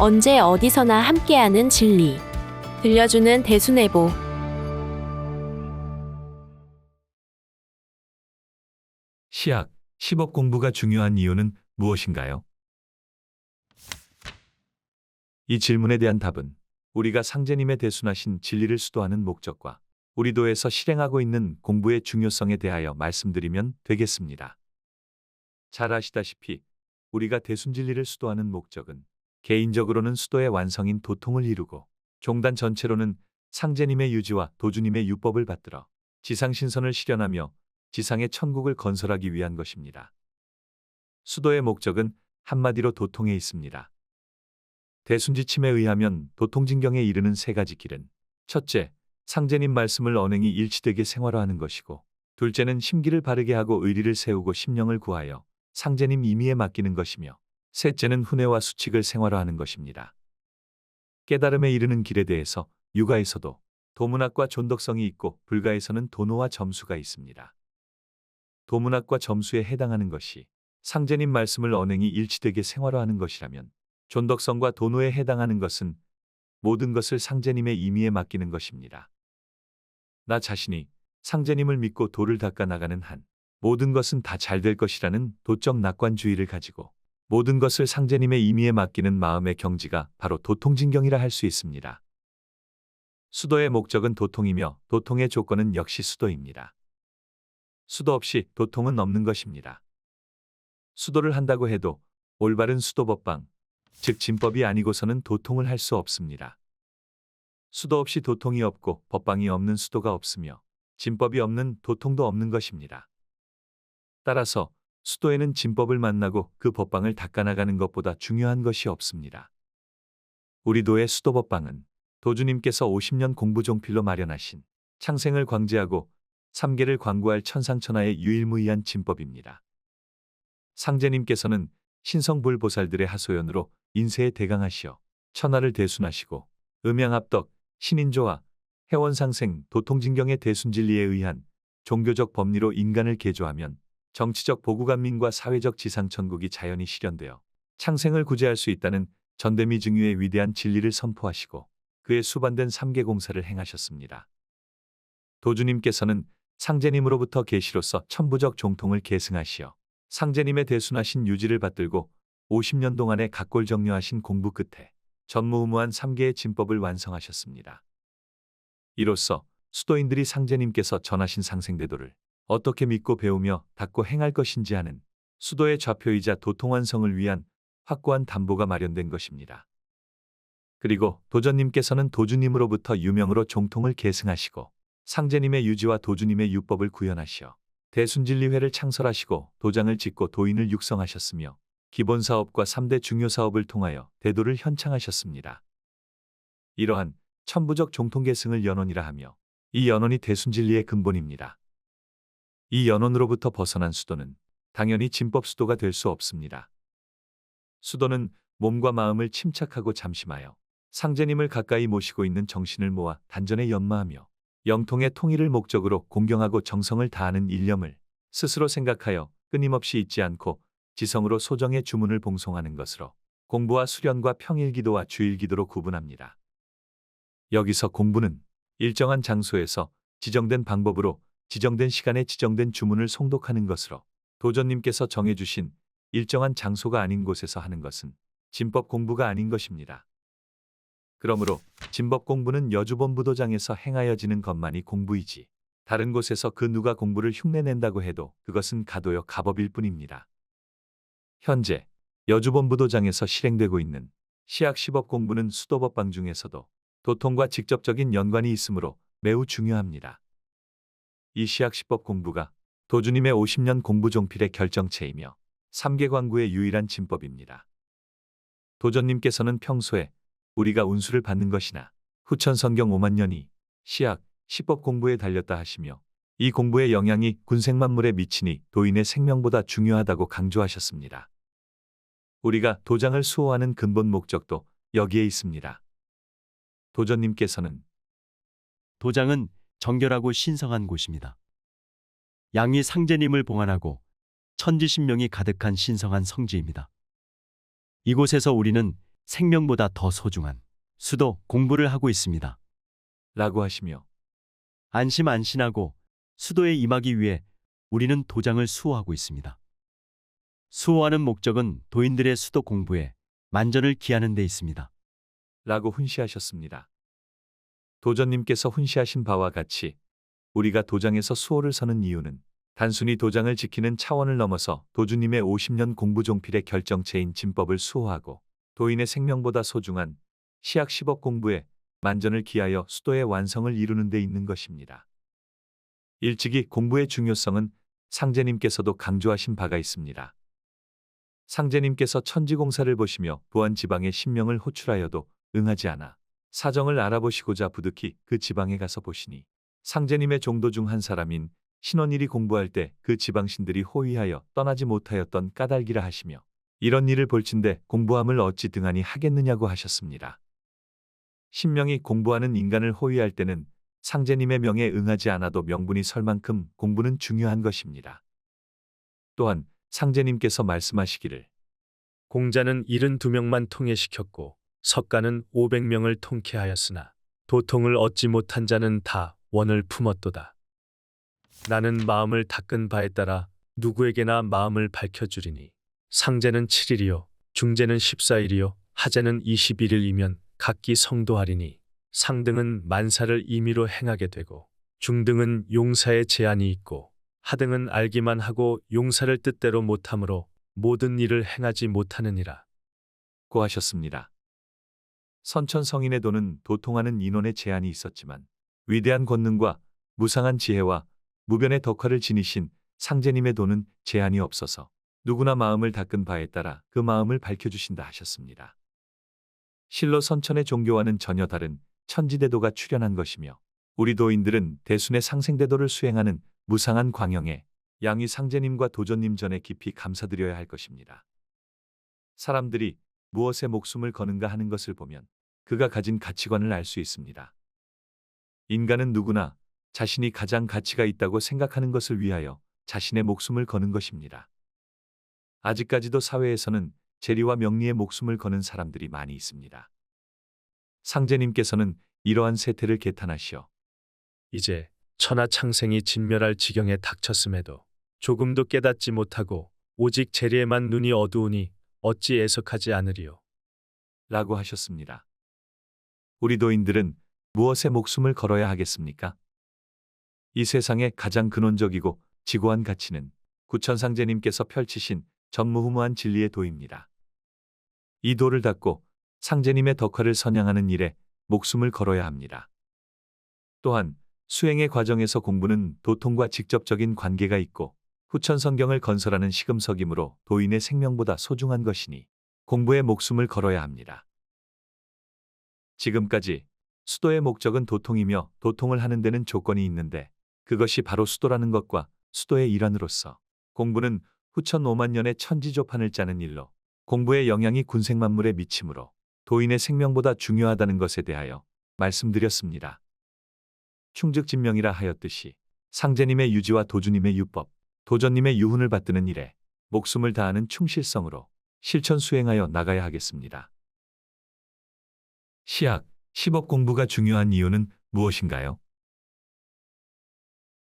언제 어디서나 함께하는 진리. 들려주는 대순애보. 시약, 10억 공부가 중요한 이유는 무엇인가요? 이 질문에 대한 답은 우리가 상제님의 대순하신 진리를 수도하는 목적과 우리 도에서 실행하고 있는 공부의 중요성에 대하여 말씀드리면 되겠습니다. 잘 아시다시피 우리가 대순진리를 수도하는 목적은 개인적으로는 수도의 완성인 도통을 이루고 종단 전체로는 상제님의 유지와 도주님의 유법을 받들어 지상신선을 실현하며 지상의 천국을 건설하기 위한 것입니다. 수도의 목적은 한마디로 도통에 있습니다. 대순지침에 의하면 도통진경에 이르는 세 가지 길은 첫째, 상제님 말씀을 언행이 일치되게 생활화하는 것이고 둘째는 심기를 바르게 하고 의리를 세우고 심령을 구하여 상제님 임의에 맡기는 것이며 셋째는 훈회와 수칙을 생활화하는 것입니다. 깨달음에 이르는 길에 대해서 유가에서도 도문학과 존덕성이 있고 불가에서는 도노와 점수가 있습니다. 도문학과 점수에 해당하는 것이 상제님 말씀을 언행이 일치되게 생활화하는 것이라면 존덕성과 도노에 해당하는 것은 모든 것을 상제님의 임의에 맡기는 것입니다. 나 자신이 상제님을 믿고 도를 닦아 나가는 한 모든 것은 다 잘 될 것이라는 도적 낙관주의를 가지고 모든 것을 상제님의 임의에 맡기는 마음의 경지가 바로 도통진경이라 할 수 있습니다. 수도의 목적은 도통이며 도통의 조건은 역시 수도입니다. 수도 없이 도통은 없는 것입니다. 수도를 한다고 해도 올바른 수도법방, 즉 진법이 아니고서는 도통을 할 수 없습니다. 수도 없이 도통이 없고 법방이 없는 수도가 없으며 진법이 없는 도통도 없는 것입니다. 따라서 수도에는 진법을 만나고 그 법방을 닦아나가는 것보다 중요한 것이 없습니다. 우리 도의 수도법방은 도주님께서 50년 공부종필로 마련하신 창생을 광제하고 삼계를 광구할 천상천하의 유일무이한 진법입니다. 상제님께서는 신성불보살들의 하소연으로 인세에 대강하시어 천하를 대순하시고 음양합덕, 신인조화, 해원상생, 도통진경의 대순진리에 의한 종교적 법리로 인간을 개조하면 정치적 보국안민과 사회적 지상천국이 자연히 실현되어 창생을 구제할 수 있다는 전대미 증유의 위대한 진리를 선포하시고 그에 수반된 삼계공사를 행하셨습니다. 도주님께서는 상제님으로부터 계시로서 천부적 종통을 계승하시어 상제님의 대순하신 유지를 받들고 50년 동안의 각골정려하신 공부 끝에 전무후무한 3개의 진법을 완성하셨습니다. 이로써 수도인들이 상제님께서 전하신 상생대도를 어떻게 믿고 배우며 닦고 행할 것인지 하는 수도의 좌표이자 도통완성을 위한 확고한 담보가 마련된 것입니다. 그리고 도전님께서는 도주님으로부터 유명으로 종통을 계승하시고 상제님의 유지와 도주님의 유법을 구현하시어 대순진리회를 창설하시고 도장을 짓고 도인을 육성하셨으며 기본사업과 3대 중요사업을 통하여 대도를 현창하셨습니다. 이러한 천부적 종통계승을 연원이라 하며 이 연원이 대순진리의 근본입니다. 이 연원으로부터 벗어난 수도는 당연히 진법수도가 될 수 없습니다. 수도는 몸과 마음을 침착하고 잠심하여 상제님을 가까이 모시고 있는 정신을 모아 단전에 연마하며 영통의 통일을 목적으로 공경하고 정성을 다하는 일념을 스스로 생각하여 끊임없이 잊지 않고 지성으로 소정의 주문을 봉송하는 것으로 공부와 수련과 평일기도와 주일기도로 구분합니다. 여기서 공부는 일정한 장소에서 지정된 방법으로 지정된 시간에 지정된 주문을 송독하는 것으로 도전님께서 정해주신 일정한 장소가 아닌 곳에서 하는 것은 진법 공부가 아닌 것입니다. 그러므로 진법 공부는 여주본부도장에서 행하여지는 것만이 공부이지 다른 곳에서 그 누가 공부를 흉내낸다고 해도 그것은 가도요 가법일 뿐입니다. 현재 여주본부도장에서 실행되고 있는 시약 10업 공부는 수도법방 중에서도 도통과 직접적인 연관이 있으므로 매우 중요합니다. 이 시약 10법 공부가 도주님의 50년 공부종필의 결정체이며 3계 광구의 유일한 진법입니다. 도전님께서는 평소에 우리가 운수를 받는 것이나 후천성경 5만 년이 시약 10법 공부에 달렸다 하시며 이 공부의 영향이 군생만물에 미치니 도인의 생명보다 중요하다고 강조하셨습니다. 우리가 도장을 수호하는 근본 목적도 여기에 있습니다. 도전님께서는 도장은 정결하고 신성한 곳입니다. 양이 상제님을 봉안하고 천지신명이 가득한 신성한 성지입니다. 이곳에서 우리는 생명보다 더 소중한 수도 공부를 하고 있습니다. 라고 하시며 안심하고 수도에 임하기 위해 우리는 도장을 수호하고 있습니다. 수호하는 목적은 도인들의 수도 공부에 만전을 기하는 데 있습니다. 라고 훈시하셨습니다. 도전님께서 훈시하신 바와 같이 우리가 도장에서 수호를 서는 이유는 단순히 도장을 지키는 차원을 넘어서 도주님의 50년 공부 종필의 결정체인 진법을 수호하고 도인의 생명보다 소중한 시약 10억 공부에 만전을 기하여 수도의 완성을 이루는 데 있는 것입니다. 일찍이 공부의 중요성은 상제님께서도 강조하신 바가 있습니다. 상제님께서 천지공사를 보시며 부안 지방의 신명을 호출하여도 응하지 않아 사정을 알아보시고자 부득이 그 지방에 가서 보시니 상제님의 종도 중 한 사람인 신원일이 공부할 때 그 지방신들이 호위하여 떠나지 못하였던 까닭이라 하시며 이런 일을 볼진대 공부함을 어찌 등한히 하겠느냐고 하셨습니다. 신명이 공부하는 인간을 호위할 때는 상제님의 명에 응하지 않아도 명분이 설 만큼 공부는 중요한 것입니다. 또한 상제님께서 말씀하시기를 공자는 72명만 통해시켰고 석가는 500명을 통케하였으나 도통을 얻지 못한 자는 다 원을 품었도다. 나는 마음을 닦은 바에 따라 누구에게나 마음을 밝혀주리니 상제는 7일이요 중제는 14일이요 하제는 21일이면 각기 성도하리니 상등은 만사를 임의로 행하게 되고 중등은 용사의 제한이 있고 하등은 알기만 하고 용사를 뜻대로 못하므로 모든 일을 행하지 못하느니라. 고 하셨습니다. 선천성인의 도는 도통하는 인원의 제한이 있었지만 위대한 권능과 무상한 지혜와 무변의 덕화를 지니신 상제님의 도는 제한이 없어서 누구나 마음을 닦은 바에 따라 그 마음을 밝혀주신다 하셨습니다. 실로 선천의 종교와는 전혀 다른 천지대도가 출현한 것이며 우리 도인들은 대순의 상생대도를 수행하는 무상한 광영에 양위 상제님과 도전님 전에 깊이 감사드려야 할 것입니다. 사람들이 무엇에 목숨을 거는가 하는 것을 보면 그가 가진 가치관을 알 수 있습니다. 인간은 누구나 자신이 가장 가치가 있다고 생각하는 것을 위하여 자신의 목숨을 거는 것입니다. 아직까지도 사회에서는 재리와 명리에 목숨을 거는 사람들이 많이 있습니다. 상제님께서는 이러한 세태를 개탄하시어 이제 천하창생이 진멸할 지경에 닥쳤음에도 조금도 깨닫지 못하고 오직 재리에만 눈이 어두우니 어찌 애석하지 않으리요. 라고 하셨습니다. 우리 도인들은 무엇에 목숨을 걸어야 하겠습니까? 이 세상의 가장 근원적이고 지고한 가치는 구천상제님께서 펼치신 전무후무한 진리의 도입니다. 이 도를 닦고 상제님의 덕화를 선양하는 일에 목숨을 걸어야 합니다. 또한 수행의 과정에서 공부는 도통과 직접적인 관계가 있고 후천성경을 건설하는 시금석이므로 도인의 생명보다 소중한 것이니 공부에 목숨을 걸어야 합니다. 지금까지 수도의 목적은 도통이며 도통을 하는 데는 조건이 있는데 그것이 바로 수도라는 것과 수도의 일환으로서 공부는 후천 5만 년의 천지조판을 짜는 일로 공부의 영향이 군생만물에 미치므로 도인의 생명보다 중요하다는 것에 대하여 말씀드렸습니다. 충즉진명이라 하였듯이 상제님의 유지와 도주님의 유법, 도전님의 유훈을 받드는 일에 목숨을 다하는 충실성으로 실천 수행하여 나가야 하겠습니다. 시약, 10억 공부가 중요한 이유는 무엇인가요?